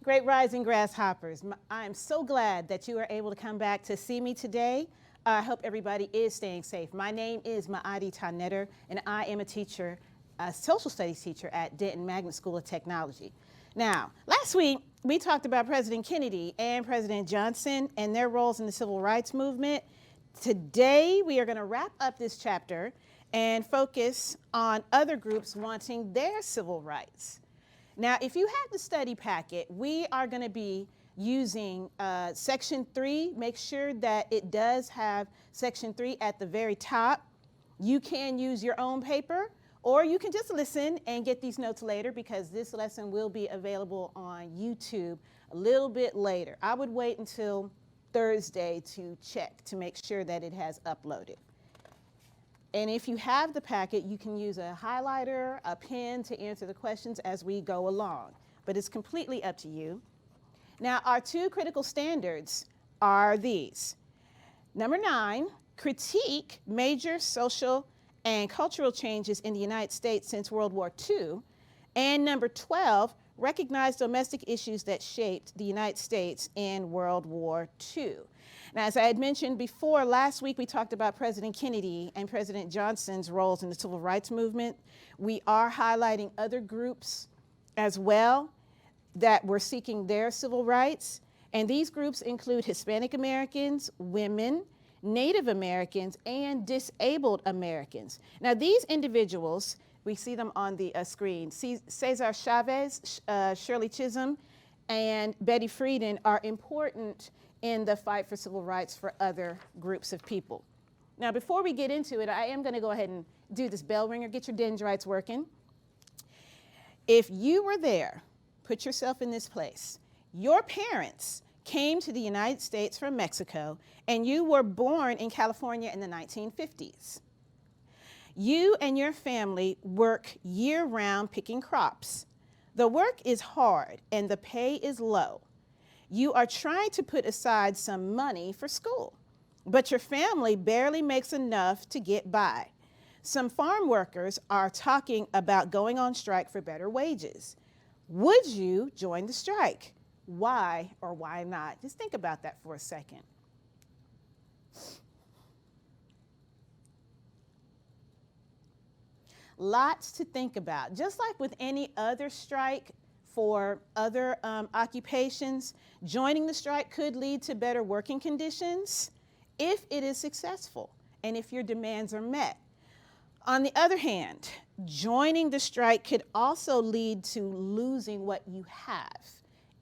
Great rising grasshoppers. I am so glad that you are able to come back to see me today. I hope everybody is staying safe. My name is Maadi Tanetter, and I am a teacher, a social studies teacher at Denton Magnet School of Technology. Now, last week, we talked about President Kennedy and President Johnson and their roles in the civil rights movement. Today, we are going to wrap up this chapter and focus on other groups wanting their civil rights. Now, if you have the study packet, we are going to be using Section 3. Make sure that it does have Section 3 at the very top. You can use your own paper, or you can just listen and get these notes later because this lesson will be available on YouTube a little bit later. I would wait until Thursday to check to make sure that it has uploaded. And if you have the packet, you can use a highlighter, a pen to answer the questions as we go along. But it's completely up to you. Now, our two critical standards are these. Number 9, critique major social and cultural changes in the United States since World War II. And number 12, recognize domestic issues that shaped the United States in World War II. Now, as I had mentioned before, last week we talked about President Kennedy and President Johnson's roles in the civil rights movement. We are highlighting other groups as well that were seeking their civil rights. And these groups include Hispanic Americans, women, Native Americans, and disabled Americans. Now, these individuals, we see them on the screen. Cesar Chavez, Shirley Chisholm, and Betty Friedan are important in the fight for civil rights for other groups of people. Now, before we get into it, I am going to go ahead and do this bell ringer, get your dendrites working. If you were there, put yourself in this place. Your parents came to the United States from Mexico, and you were born in California in the 1950s. You and your family work year-round picking crops. The work is hard, and the pay is low. You are trying to put aside some money for school, but your family barely makes enough to get by. Some farm workers are talking about going on strike for better wages. Would you join the strike? Why or why not? Just think about that for a second. Lots to think about. Just like with any other strike for other occupations, joining the strike could lead to better working conditions if it is successful and if your demands are met. On the other hand, joining the strike could also lead to losing what you have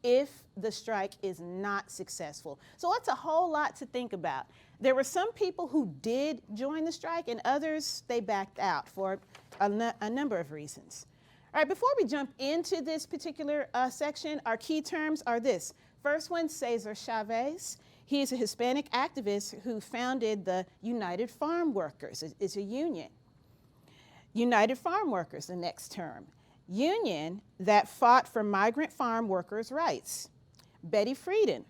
if the strike is not successful. So it's a whole lot to think about. There were some people who did join the strike and others, they backed out for a number of reasons. All right, before we jump into this particular section, our key terms are this. First one, Cesar Chavez. He is a Hispanic activist who founded the United Farm Workers. It's a union. United Farm Workers, the next term. Union that fought for migrant farm workers' rights. Betty Friedan,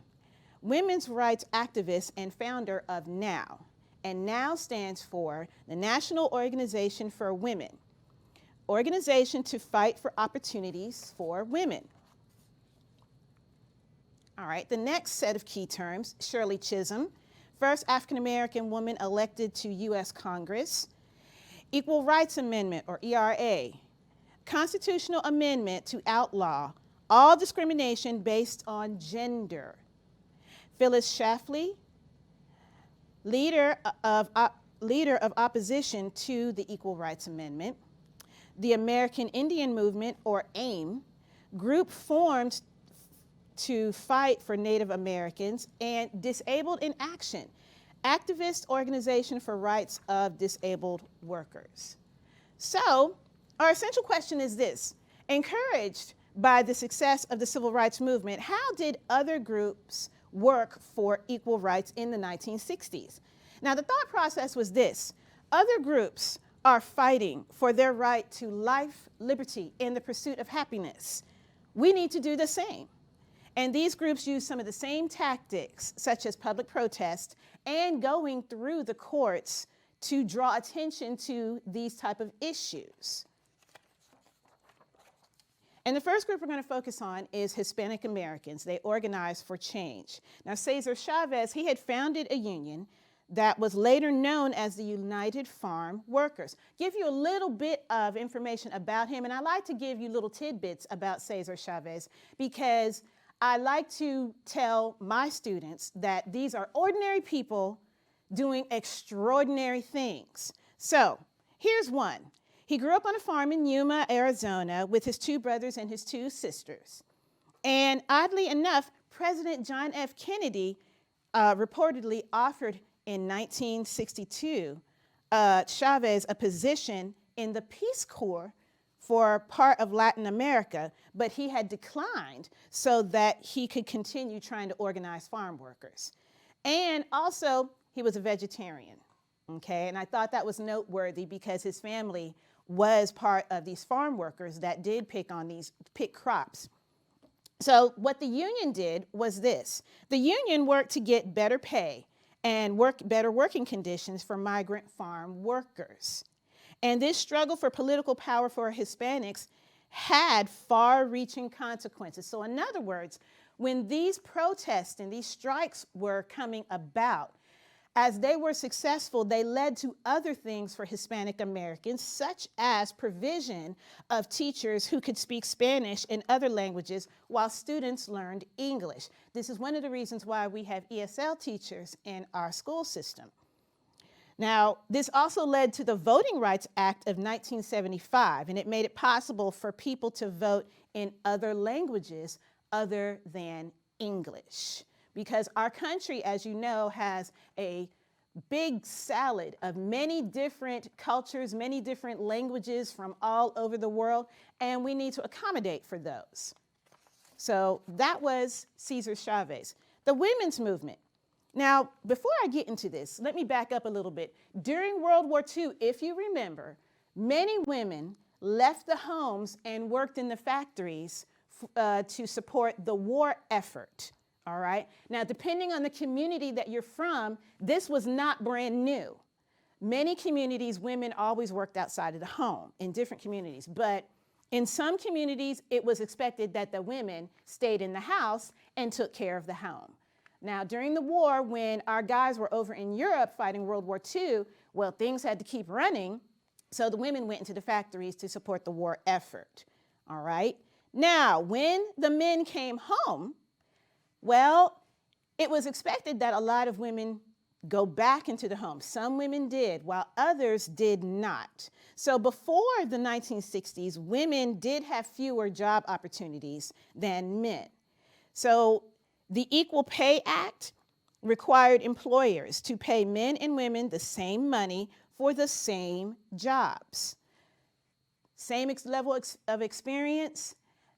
women's rights activist and founder of NOW. And NOW stands for the National Organization for Women, organization to fight for opportunities for women. All right, the next set of key terms, Shirley Chisholm, first African-American woman elected to U.S. Congress. Equal Rights Amendment, or ERA, constitutional amendment to outlaw all discrimination based on gender. Phyllis Schlafly, leader of opposition to the Equal Rights Amendment. The American Indian Movement, or AIM, group formed to fight for Native Americans, and Disabled in Action, activist organization for rights of disabled workers. So, our essential question is this. Encouraged by the success of the civil rights movement, how did other groups work for equal rights in the 1960s? Now, the thought process was this. Other groups are fighting for their right to life, liberty, and the pursuit of happiness. We need to do the same. And these groups use some of the same tactics, such as public protest and going through the courts to draw attention to these type of issues. And the first group we're going to focus on is Hispanic Americans. They organized for change. Now, Cesar Chavez, he had founded a union that was later known as the United Farm Workers. Give you a little bit of information about him, and I like to give you little tidbits about Cesar Chavez because I like to tell my students that these are ordinary people doing extraordinary things. So here's one. He grew up on a farm in Yuma, Arizona, with his 2 brothers and his 2 sisters. And oddly enough, President John F. Kennedy reportedly offered in 1962 Chavez a position in the Peace Corps for part of Latin America, but he had declined so that he could continue trying to organize farm workers. And also, he was a vegetarian, okay? And I thought that was noteworthy because his family was part of these farm workers that did pick crops. So what the union did was this. The union worked to get better pay and better working conditions for migrant farm workers. And this struggle for political power for Hispanics had far-reaching consequences. So in other words, when these protests and these strikes were coming about, as they were successful, they led to other things for Hispanic Americans, such as provision of teachers who could speak Spanish and other languages while students learned English. This is one of the reasons why we have ESL teachers in our school system. Now, this also led to the Voting Rights Act of 1975, and it made it possible for people to vote in other languages other than English. Because our country, as you know, has a big salad of many different cultures, many different languages from all over the world, and we need to accommodate for those. So that was Cesar Chavez. The women's movement. Now, before I get into this, let me back up a little bit. During World War II, if you remember, many women left the homes and worked in the factories to support the war effort. All right. Now, depending on the community that you're from, this was not brand new. Many communities, women always worked outside of the home in different communities. But in some communities, it was expected that the women stayed in the house and took care of the home. Now, during the war, when our guys were over in Europe fighting World War II, well, things had to keep running. So the women went into the factories to support the war effort. All right. Now, when the men came home, well, it was expected that a lot of women go back into the home. Some women did, while others did not. So before the 1960s, women did have fewer job opportunities than men. So the Equal Pay Act required employers to pay men and women the same money for the same jobs. Same level of experience,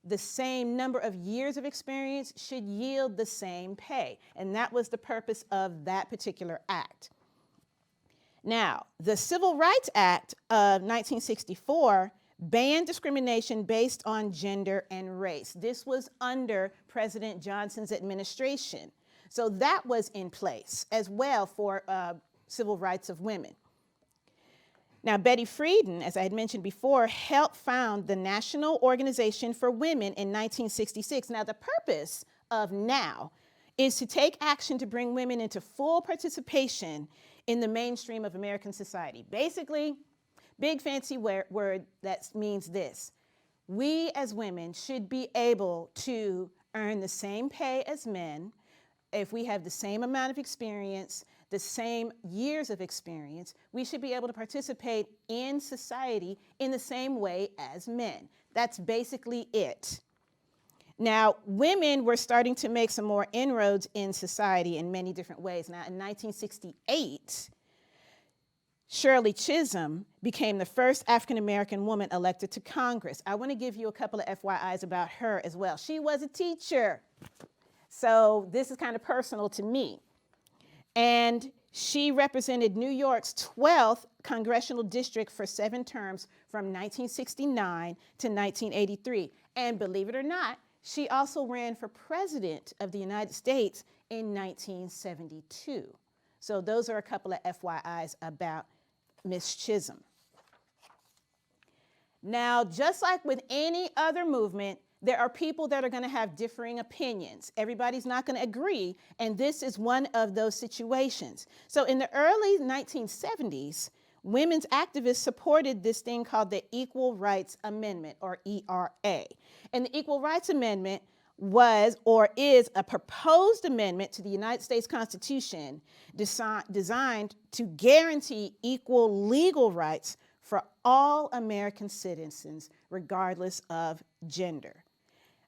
the same number of years of experience should yield the same pay. And that was the purpose of that particular act. Now, the Civil Rights Act of 1964 banned discrimination based on gender and race. This was under President Johnson's administration. So that was in place as well for civil rights of women. Now, Betty Friedan, as I had mentioned before, helped found the National Organization for Women in 1966. Now, the purpose of NOW is to take action to bring women into full participation in the mainstream of American society. Basically, big fancy word that means this. We as women should be able to earn the same pay as men if we have the same amount of experience, the same years of experience. We should be able to participate in society in the same way as men. That's basically it. Now, women were starting to make some more inroads in society in many different ways. Now, in 1968, Shirley Chisholm became the first African-American woman elected to Congress. I want to give you a couple of FYIs about her as well. She was a teacher, so this is kind of personal to me. And she represented New York's 12th congressional district for 7 terms from 1969 to 1983. And believe it or not, she also ran for president of the United States in 1972. So those are a couple of FYIs about Miss Chisholm. Now, just like with any other movement, there are people that are going to have differing opinions. Everybody's not going to agree, and this is one of those situations. So in the early 1970s, women's activists supported this thing called the Equal Rights Amendment, or ERA. And the Equal Rights Amendment was or is a proposed amendment to the United States Constitution designed to guarantee equal legal rights for all American citizens, regardless of gender.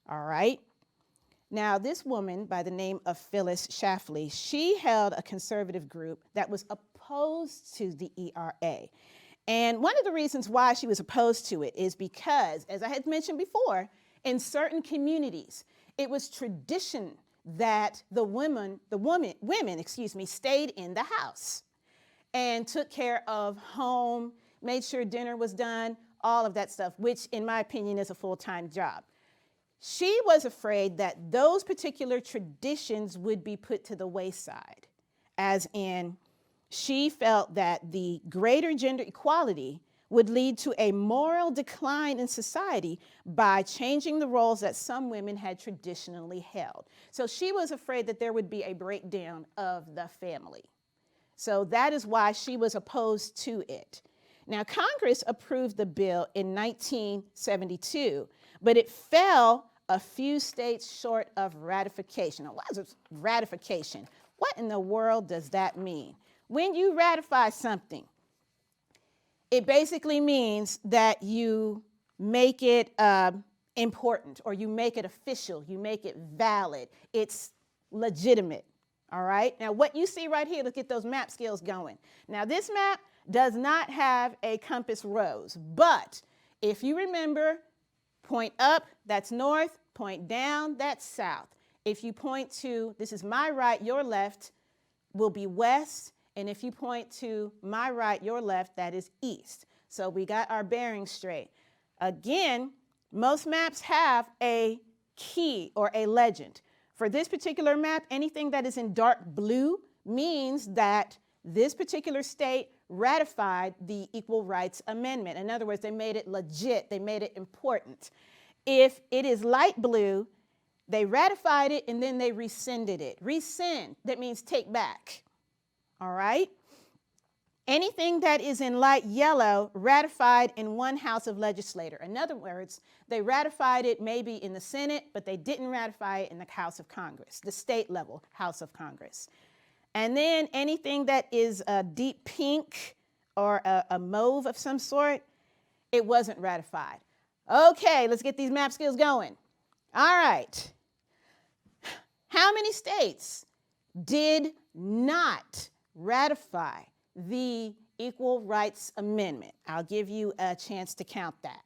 All right? Now, this woman by the name of Phyllis Schlafly, she held a conservative group that was opposed to the ERA. And one of the reasons why she was opposed to it is because, as I had mentioned before, in certain communities, it was tradition that women stayed in the house and took care of home, made sure dinner was done, all of that stuff, which in my opinion is a full-time job. She was afraid that those particular traditions would be put to the wayside, as in she felt that the greater gender equality would lead to a moral decline in society by changing the roles that some women had traditionally held. So she was afraid that there would be a breakdown of the family. So that is why she was opposed to it. Now, Congress approved the bill in 1972, but it fell a few states short of ratification. Now, what is ratification? What in the world does that mean? When you ratify something, it basically means that you make it important, or you make it official, you make it valid. It's legitimate, all right? Now, what you see right here, look at those map skills going. Now, this map does not have a compass rose, but if you remember, point up, that's north, point down, that's south. If you point to, this is my right, your left, will be west, and if you point to my right, your left, that is east. So we got our bearings straight. Again, most maps have a key or a legend. For this particular map, anything that is in dark blue means that this particular state ratified the Equal Rights Amendment. In other words, they made it legit, they made it important. If it is light blue, they ratified it and then they rescinded it. Rescind, that means take back, all right? Anything that is in light yellow ratified in one house of legislature. In other words, they ratified it maybe in the Senate, but they didn't ratify it in the House of Congress, the state level House of Congress. And then anything that is a deep pink or a mauve of some sort, it wasn't ratified. Okay, let's get these map skills going. All right. How many states did not ratify the Equal Rights Amendment? I'll give you a chance to count that.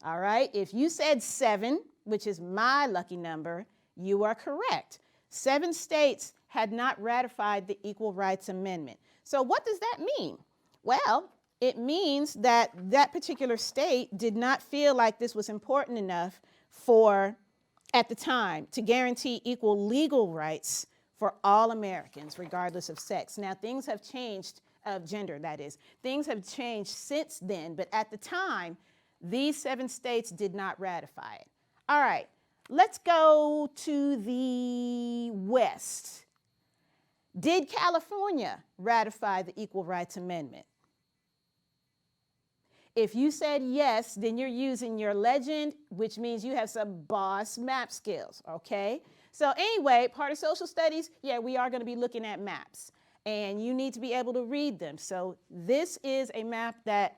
All right, if you said 7, which is my lucky number, you are correct. 7 states had not ratified the Equal Rights Amendment. So what does that mean? Well, it means that that particular state did not feel like this was important enough for, at the time, to guarantee equal legal rights for all Americans, regardless of sex. Now, things have changed, of gender, that is. Things have changed since then, but at the time, these 7 states did not ratify it. All right, let's go to the West. Did California ratify the Equal Rights Amendment? If you said yes, then you're using your legend, which means you have some boss map skills, okay? So anyway, part of social studies, yeah, we are going to be looking at maps, and you need to be able to read them. So this is a map that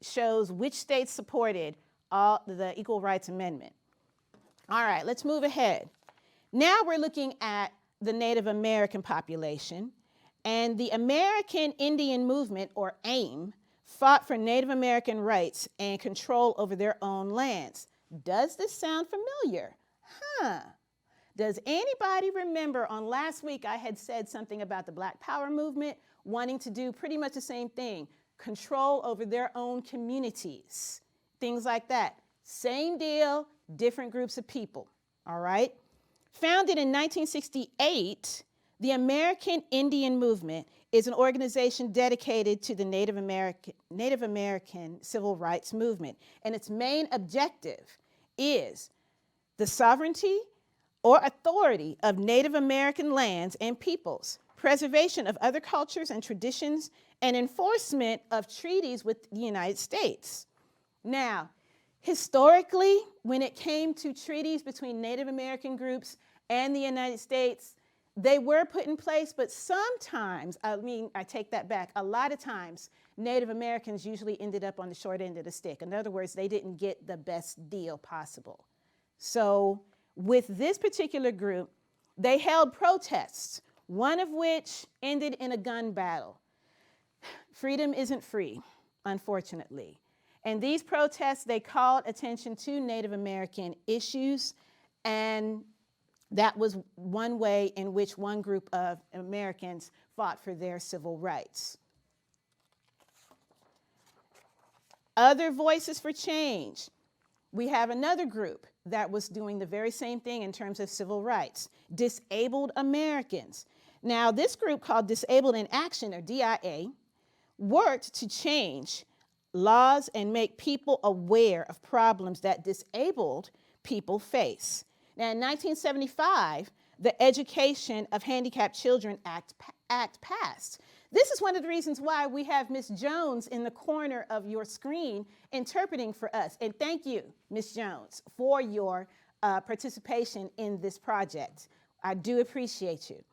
shows which states supported the Equal Rights Amendment. All right, let's move ahead. Now we're looking at the Native American population, and the American Indian Movement, or AIM, fought for Native American rights and control over their own lands. Does this sound familiar? Does anybody remember on last week I had said something about the Black Power movement wanting to do pretty much the same thing, control over their own communities, things like that. Same deal, different groups of people, all right? Founded in 1968, The American Indian Movement is an organization dedicated to the Native American civil rights movement, and its main objective is the sovereignty or authority of Native American lands and peoples, preservation of other cultures and traditions, and enforcement of treaties with the United States. Now, historically, when it came to treaties between Native American groups and the United States, they were put in place, but sometimes, I take that back, a lot of times, Native Americans usually ended up on the short end of the stick. In other words, they didn't get the best deal possible. So with this particular group, they held protests, one of which ended in a gun battle. Freedom isn't free, unfortunately. And these protests, they called attention to Native American issues, and that was one way in which one group of Americans fought for their civil rights. Other voices for change. We have another group that was doing the very same thing in terms of civil rights, Disabled Americans. Now, this group called Disabled in Action, or DIA, worked to change laws and make people aware of problems that disabled people face. Now, in 1975, the Education of Handicapped Children Act passed. This is one of the reasons why we have Ms. Jones in the corner of your screen interpreting for us. And thank you, Ms. Jones, for your participation in this project. I do appreciate you.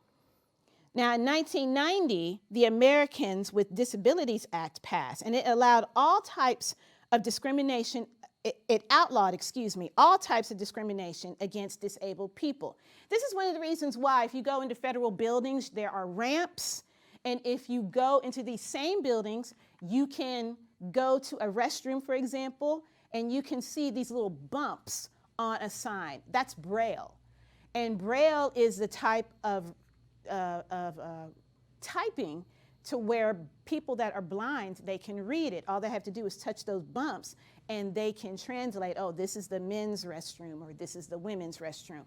Now, in 1990, the Americans with Disabilities Act passed, and it allowed all types of discrimination. It outlawed, all types of discrimination against disabled people. This is one of the reasons why if you go into federal buildings, there are ramps. And if you go into these same buildings, you can go to a restroom, for example, and you can see these little bumps on a sign. That's Braille. And Braille is the type of typing to where people that are blind, they can read it. All they have to do is touch those bumps and they can translate, oh, this is the men's restroom or this is the women's restroom.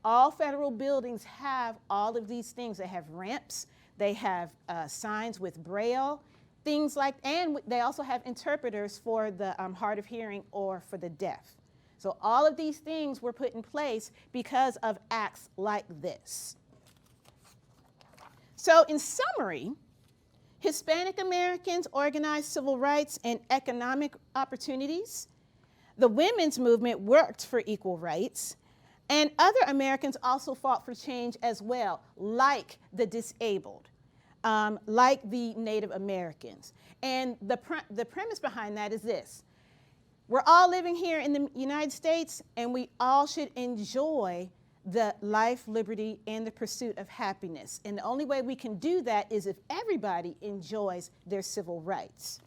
All federal buildings have all of these things. They have ramps, they have signs with Braille, things like, and they also have interpreters for the hard of hearing or for the deaf. So all of these things were put in place because of acts like this. So in summary, Hispanic Americans organized civil rights and economic opportunities. The women's movement worked for equal rights. And other Americans also fought for change as well, like the disabled, like the Native Americans. And the premise behind that is this. We're all living here in the United States, and we all should enjoy the life, liberty, and the pursuit of happiness. And the only way we can do that is if everybody enjoys their civil rights.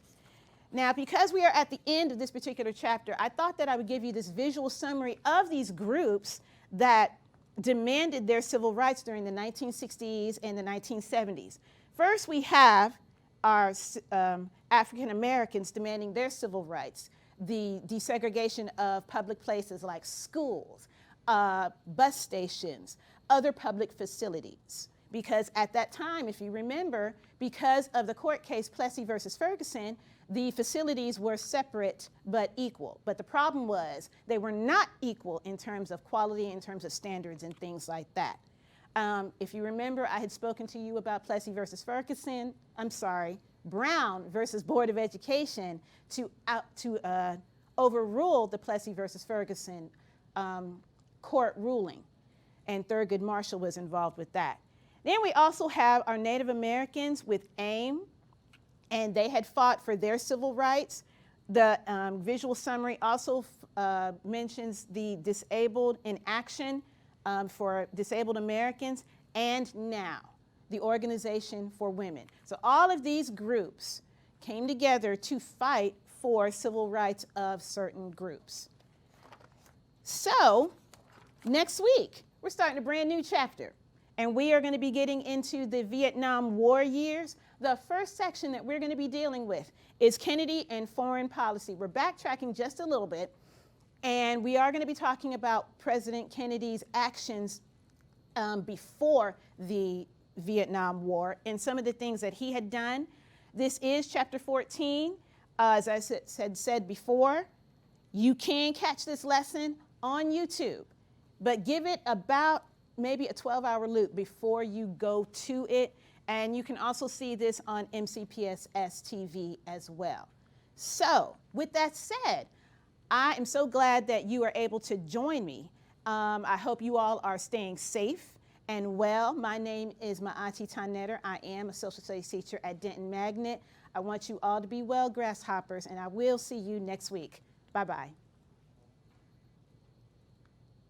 Now, because we are at the end of this particular chapter, I thought that I would give you this visual summary of these groups that demanded their civil rights during the 1960s and the 1970s. First, we have our African Americans demanding their civil rights, the desegregation of public places like schools, bus stations, other public facilities. Because at that time, if you remember, because of the court case Plessy versus Ferguson, the facilities were separate but equal. But the problem was they were not equal in terms of quality, in terms of standards and things like that. If you remember, I had spoken to you about Plessy versus Ferguson, Brown versus Board of Education to overrule the Plessy versus Ferguson court ruling, and Thurgood Marshall was involved with that. Then we also have our Native Americans with AIM, and they had fought for their civil rights. The visual summary also mentions the Disabled in Action for Disabled Americans, and NOW, the Organization for Women. So all of these groups came together to fight for civil rights of certain groups. So next week, we're starting a brand new chapter, and we are going to be getting into the Vietnam War years. The first section that we're going to be dealing with is Kennedy and foreign policy. We're backtracking just a little bit, and we are going to be talking about President Kennedy's actions before the Vietnam War and some of the things that he had done. This is chapter 14. As I said before, you can catch this lesson on YouTube, but give it about maybe a 12-hour loop before you go to it. And you can also see this on MCPSS TV as well. So with that said, I am so glad that you are able to join me. I hope you all are staying safe and well. My name is Ma'ati Tanetter. I am a social studies teacher at Denton Magnet. I want you all to be well, grasshoppers, and I will see you next week. Bye-bye.